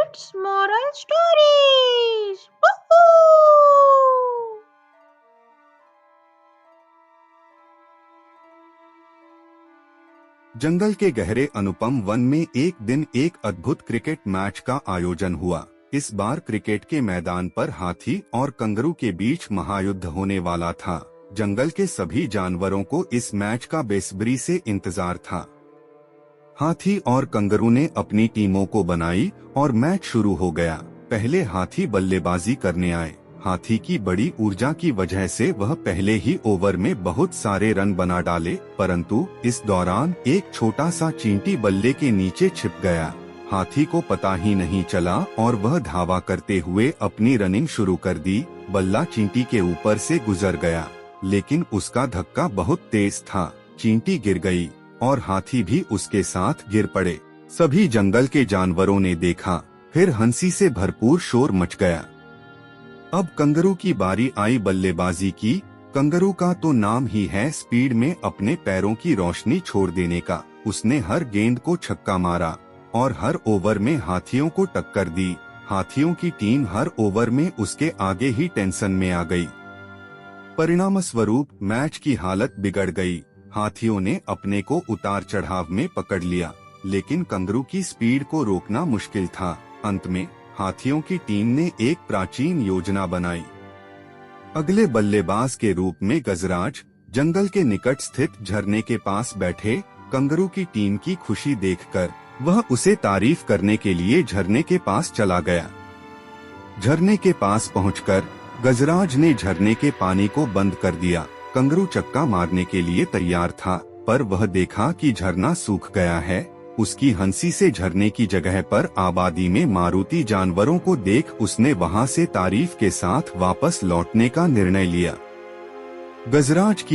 It's moral stories. Woohoo! जंगल के गहरे अनुपम one में एक दिन एक अद्भुत क्रिकेट मैच का आयोजन हुआ। इस बार क्रिकेट के मैदान पर हाथी और कंगारू के बीच महायुद्ध होने वाला था। जंगल के सभी जानवरों को इस मैच का बेसब्री से इंतजार था। हाथी और कंगारू ने अपनी टीमों को बनाई और मैच शुरू हो गया। पहले हाथी बल्लेबाजी करने आए। हाथी की बड़ी ऊर्जा की वजह से वह पहले ही ओवर में बहुत सारे रन बना डाले, परंतु इस दौरान एक छोटा सा चींटी बल्ले के नीचे छिप गया। हाथी को पता ही नहीं चला और वह धावा करते हुए अपनी रनिंग शुरू कर दी। बल्ला चींटी के ऊपर से गुजर गया, लेकिन उसका धक्का बहुत तेज था। चींटी गिर गई और हाथी भी उसके साथ गिर पड़े। सभी जंगल के जानवरों ने देखा, फिर हंसी से भरपूर शोर मच गया। अब कंगारू की बारी आई बल्लेबाजी की। कंगारू का तो नाम ही है स्पीड में अपने पैरों की रोशनी छोड़ देने का। उसने हर गेंद को छक्का मारा और हर ओवर में हाथियों को टक्कर दी। हाथियों की टीम हर ओवर में उसके आगे ही टेंशन में आ गई। परिणाम स्वरूप मैच की हालत बिगड़ गई। हाथियों ने अपने को उतार चढ़ाव में पकड़ लिया, लेकिन कंगारू की स्पीड को रोकना मुश्किल था। अंत में हाथियों की टीम ने एक प्राचीन योजना बनाई। अगले बल्लेबाज के रूप में गजराज जंगल के निकट स्थित झरने के पास बैठे। कंगारू की टीम की खुशी देखकर वह उसे तारीफ करने के लिए झरने के पास चला गया। झरने के पास पहुंचकर गजराज ने झरने के पानी को बंद कर दिया। कंगारू चक्का मारने के लिए तैयार था, पर वह देखा कि झरना सूख गया है। उसकी हंसी से झरने की जगह पर आबादी में मारूती जानवरों को देख उसने वहां से तारीफ के साथ वापस लौटने का निर्णय लिया। गजराज की